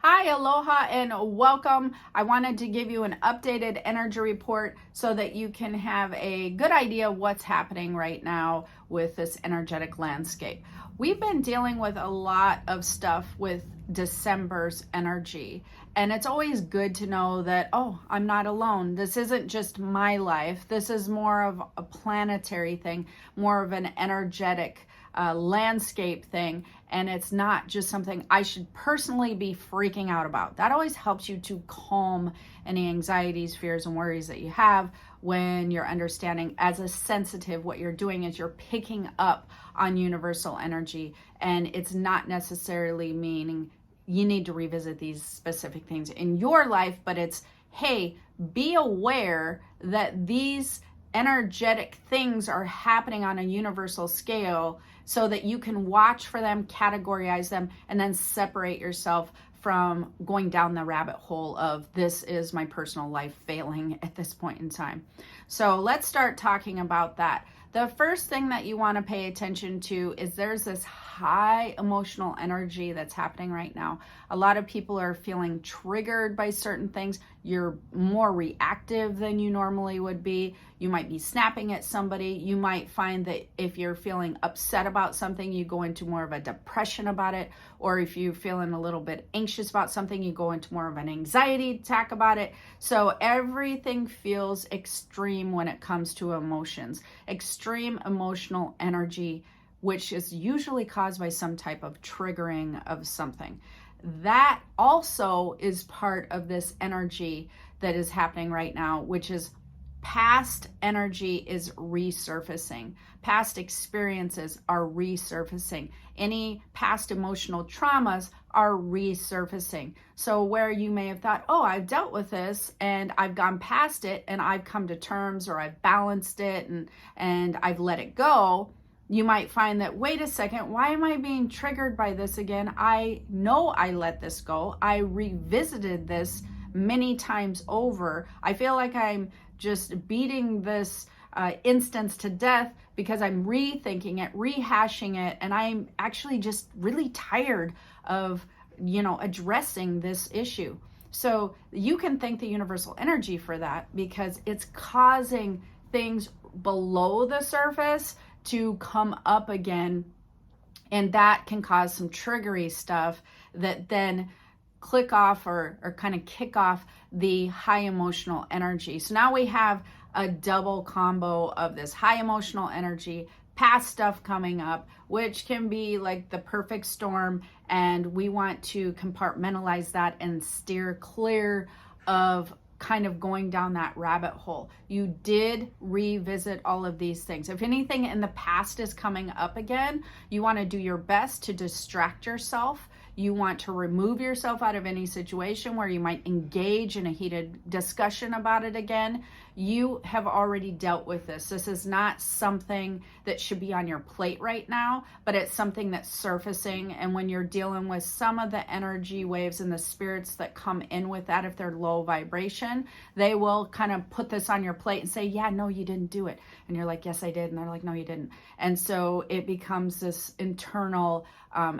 Hi, aloha, and welcome. I wanted to give you an updated energy report so that you can have a good idea of what's happening right now with this energetic landscape. We've been dealing with a lot of stuff with December's energy, and it's always good to know that, oh, I'm not alone. This isn't just my life. This is more of a planetary thing, more of an energetic landscape thing, and it's not just something I should personally be freaking out about. That always helps you to calm any anxieties, fears, and worries that you have when you're understanding as a sensitive. What you're doing is you're picking up on universal energy, and it's not necessarily meaning you need to revisit these specific things in your life, but it's, hey, be aware that these energetic things are happening on a universal scale so that you can watch for them, categorize them, and then separate yourself from going down the rabbit hole of this is my personal life failing at this point in time. So let's start talking about that. The first thing that you want to pay attention to is there's this high emotional energy that's happening right now. A lot of people are feeling triggered by certain things. You're more reactive than you normally would be. You might be snapping at somebody. You might find that if you're feeling upset about something, you go into more of a depression about it. Or if you're feeling a little bit anxious about something, you go into more of an anxiety attack about it. So everything feels extreme when it comes to emotions. Extreme emotional energy, which is usually caused by some type of triggering of something. That also is part of this energy that is happening right now, which is past energy is resurfacing. Past experiences are resurfacing. Any past emotional traumas are resurfacing. So where you may have thought, oh, I've dealt with this and I've gone past it and I've come to terms or I've balanced it and I've let it go, you might find that, wait a second, why am I being triggered by this again? I know I let this go. I revisited this many times over. I feel like I'm just beating this instance to death because I'm rethinking it, rehashing it, and I'm actually just really tired of, addressing this issue. So you can thank the universal energy for that because it's causing things below the surface to come up again, and that can cause some triggery stuff that then click off or kind of kick off the high emotional energy. So now we have a double combo of this high emotional energy, past stuff coming up, which can be like the perfect storm, and we want to compartmentalize that and steer clear of kind of going down that rabbit hole. You did revisit all of these things. If anything in the past is coming up again, you want to do your best to distract yourself. You want to remove yourself out of any situation where you might engage in a heated discussion about it again. You have already dealt with this. This is not something that should be on your plate right now, but it's something that's surfacing. And when you're dealing with some of the energy waves and the spirits that come in with that, if they're low vibration, they will kind of put this on your plate and say, yeah, no, you didn't do it. And you're like, yes, I did. And they're like, no, you didn't. And so it becomes this internal,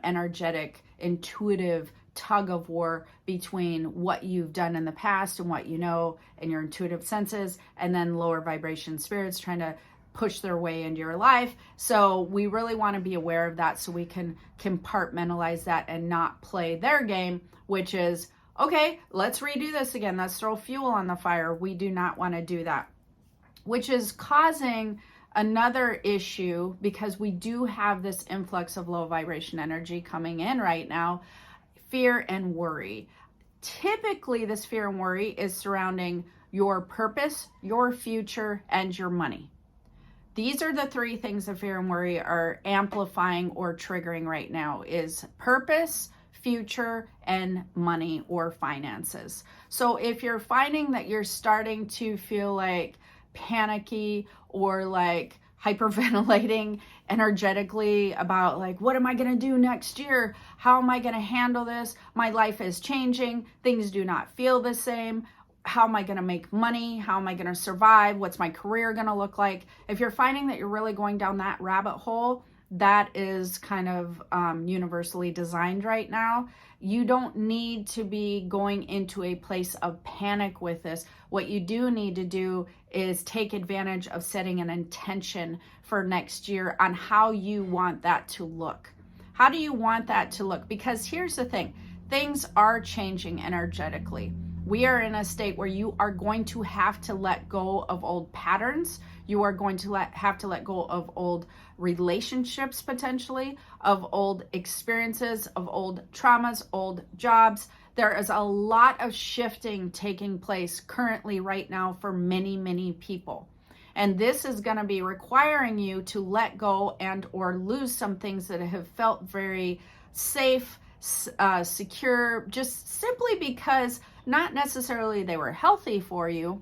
energetic, intuitive tug of war between what you've done in the past and what you know and your intuitive senses, and then lower vibration spirits trying to push their way into your life. So we really want to be aware of that so we can compartmentalize that and not play their game, which is, okay, let's redo this again. Let's throw fuel on the fire. We do not want to do that, which is causing another issue because we do have this influx of low vibration energy coming in right now. Fear and worry. Typically, this fear and worry is surrounding your purpose, your future, and your money. These are the three things that fear and worry are amplifying or triggering right now: is purpose, future, and money or finances. So if you're finding that you're starting to feel like panicky or like hyperventilating energetically about like, what am I going to do next year? How am I going to handle this? My life is changing. Things do not feel the same. How am I going to make money? How am I going to survive? What's my career going to look like? If you're finding that you're really going down that rabbit hole, that is kind of universally designed right now. You don't need to be going into a place of panic with this. What you do need to do is take advantage of setting an intention for next year on how you want that to look. How do you want that to look? Because here's the thing, things are changing energetically. We are in a state where you are going to have to let go of old patterns. You are going to have to let go of old relationships, potentially, of old experiences, of old traumas, old jobs. There is a lot of shifting taking place currently right now for many, many people. And this is going to be requiring you to let go and or lose some things that have felt very safe, secure, just simply because not necessarily they were healthy for you,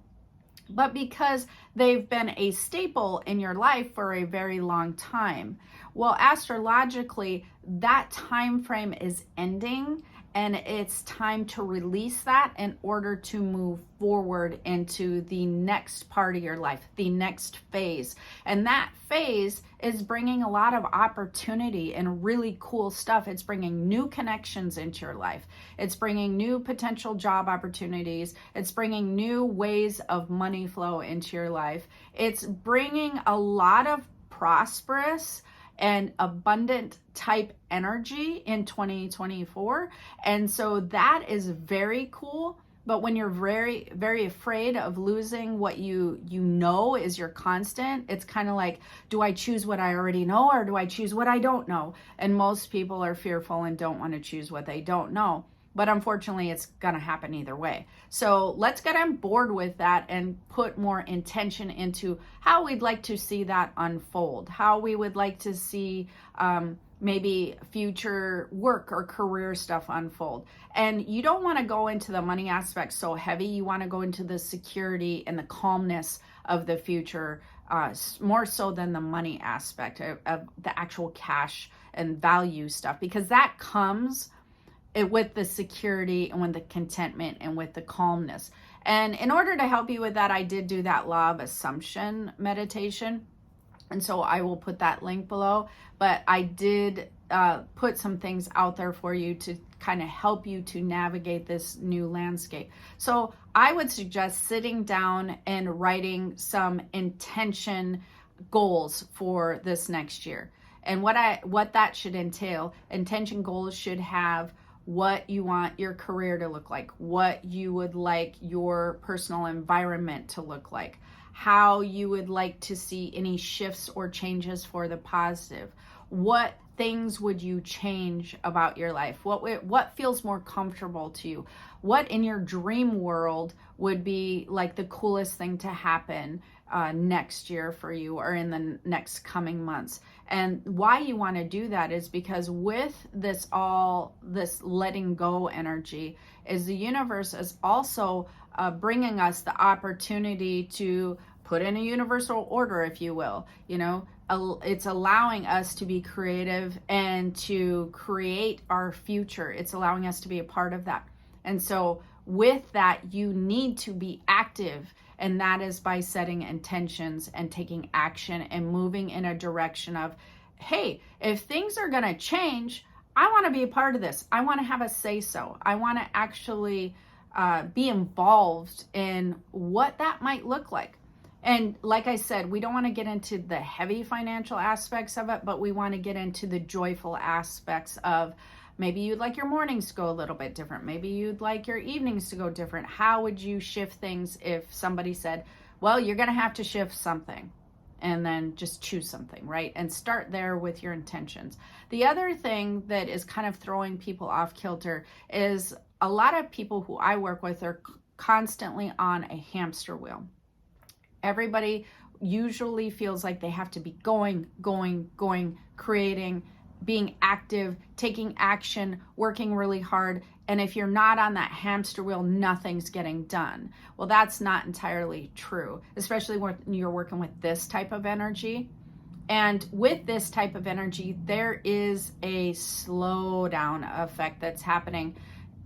but because they've been a staple in your life for a very long time. Well, astrologically, that time frame is ending, and it's time to release that in order to move forward into the next part of your life, the next phase. And that phase is bringing a lot of opportunity and really cool stuff. It's bringing new connections into your life. It's bringing new potential job opportunities. It's bringing new ways of money flow into your life. It's bringing a lot of prosperous and abundant type energy in 2024. And so that is very cool. But when you're very, very afraid of losing what you know is your constant, it's kind of like, do I choose what I already know or do I choose what I don't know? And most people are fearful and don't want to choose what they don't know. But unfortunately, it's going to happen either way. So let's get on board with that and put more intention into how we'd like to see that unfold, how we would like to see maybe future work or career stuff unfold. And you don't want to go into the money aspect so heavy. You want to go into the security and the calmness of the future, more so than the money aspect of the actual cash and value stuff, because that comes with the security and with the contentment and with the calmness. And in order to help you with that, I did do that law of assumption meditation. And so I will put that link below. But I did put some things out there for you to kind of help you to navigate this new landscape. So I would suggest sitting down and writing some intention goals for this next year. And what that should entail, intention goals should have what you want your career to look like, what you would like your personal environment to look like, how you would like to see any shifts or changes for the positive. What things would you change about your life? What feels more comfortable to you? What in your dream world would be like the coolest thing to happen next year for you or in the next coming months? And why you want to do that is because with this letting go energy is the universe is also bringing us the opportunity to put in a universal order, if you will. You know, it's allowing us to be creative and to create our future. It's allowing us to be a part of that. And so with that, you need to be active. And that is by setting intentions and taking action and moving in a direction of, hey, if things are going to change, I want to be a part of this. I want to have a say-so. I want to actually be involved in what that might look like. And like I said, we don't want to get into the heavy financial aspects of it, but we want to get into the joyful aspects of maybe you'd like your mornings to go a little bit different. Maybe you'd like your evenings to go different. How would you shift things if somebody said, well, you're going to have to shift something, and then just choose something, right? And start there with your intentions. The other thing that is kind of throwing people off kilter is a lot of people who I work with are constantly on a hamster wheel. Everybody usually feels like they have to be going, creating, being active, taking action, working really hard. And if you're not on that hamster wheel, nothing's getting done. Well, that's not entirely true, especially when you're working with this type of energy. And with this type of energy, there is a slowdown effect that's happening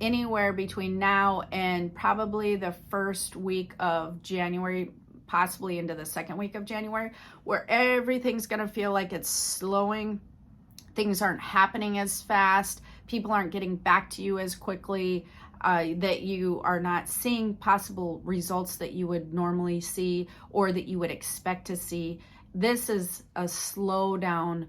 anywhere between now and probably the first week of January, possibly into the second week of January, where everything's going to feel like it's slowing things aren't happening as fast, people aren't getting back to you as quickly, that you are not seeing possible results that you would normally see or that you would expect to see. This is a slowdown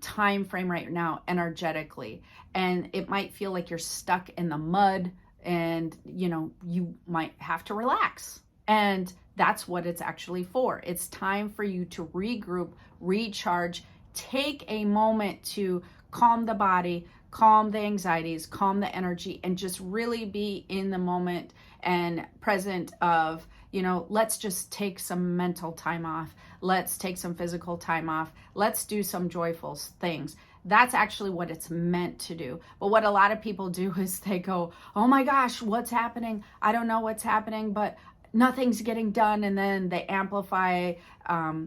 time frame right now energetically, and it might feel like you're stuck in the mud, and you might have to relax. And that's what it's actually for. It's time for you to regroup, recharge, take a moment to calm the body, calm the anxieties, calm the energy, and just really be in the moment and present of, let's just take some mental time off. Let's take some physical time off. Let's do some joyful things. That's actually what it's meant to do. But what a lot of people do is they go, oh my gosh, what's happening? I don't know what's happening, but nothing's getting done. And then they amplify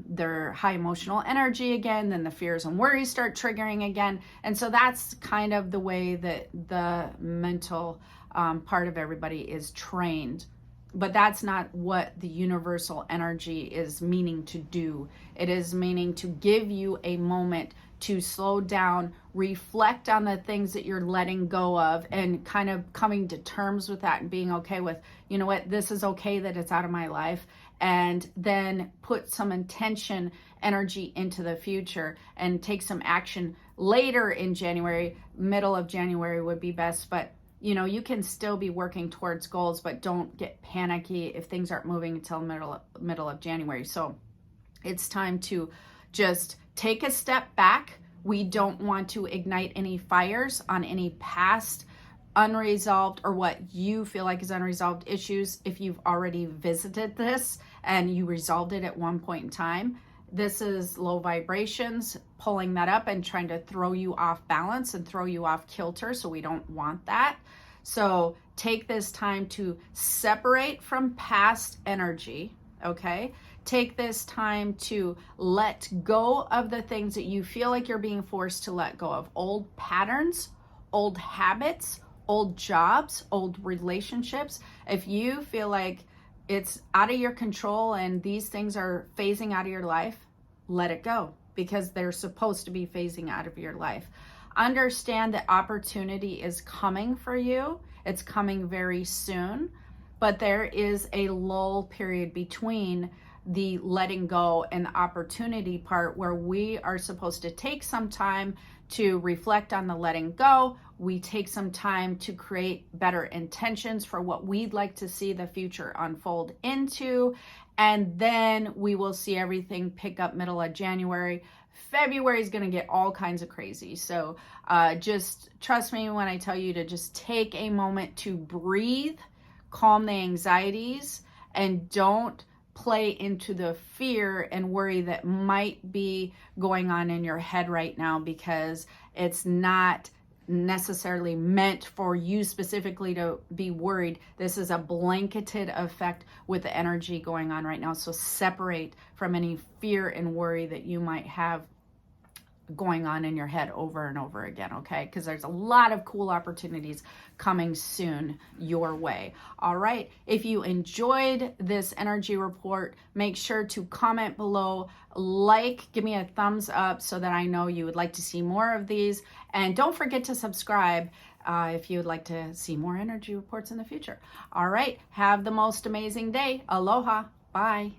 their high emotional energy again. Then the fears and worries start triggering again. And so that's kind of the way that the mental part of everybody is trained. But that's not what the universal energy is meaning to do. It is meaning to give you a moment to slow down, reflect on the things that you're letting go of, and kind of coming to terms with that and being okay with, you know what, this is okay that it's out of my life. And then put some intention, energy into the future and take some action later in January. Middle of January would be best, but you can still be working towards goals, but don't get panicky if things aren't moving until middle of January. So it's time to just take a step back. We don't want to ignite any fires on any past unresolved or what you feel like is unresolved issues. If you've already visited this and you resolved it at one point in time, this is low vibrations pulling that up and trying to throw you off balance and throw you off kilter. So we don't want that. So take this time to separate from past energy, okay? Take this time to let go of the things that you feel like you're being forced to let go of. Old patterns, old habits, old jobs, old relationships. If you feel like it's out of your control and these things are phasing out of your life, let it go, because they're supposed to be phasing out of your life. Understand that opportunity is coming for you. It's coming very soon, but there is a lull period between the letting go and the opportunity part where we are supposed to take some time to reflect on the letting go. We take some time to create better intentions for what we'd like to see the future unfold into. And then we will see everything pick up middle of January. February is going to get all kinds of crazy. So just trust me when I tell you to just take a moment to breathe, calm the anxieties, and don't play into the fear and worry that might be going on in your head right now, because it's not necessarily meant for you specifically to be worried. This is a blanketed effect with the energy going on right now. So separate from any fear and worry that you might have going on in your head over and over again, okay? Because there's a lot of cool opportunities coming soon your way. All right, if you enjoyed this energy report, make sure to comment below, give me a thumbs up so that I know you would like to see more of these, and don't forget to subscribe if you would like to see more energy reports in the future. All right, have the most amazing day. Aloha. Bye.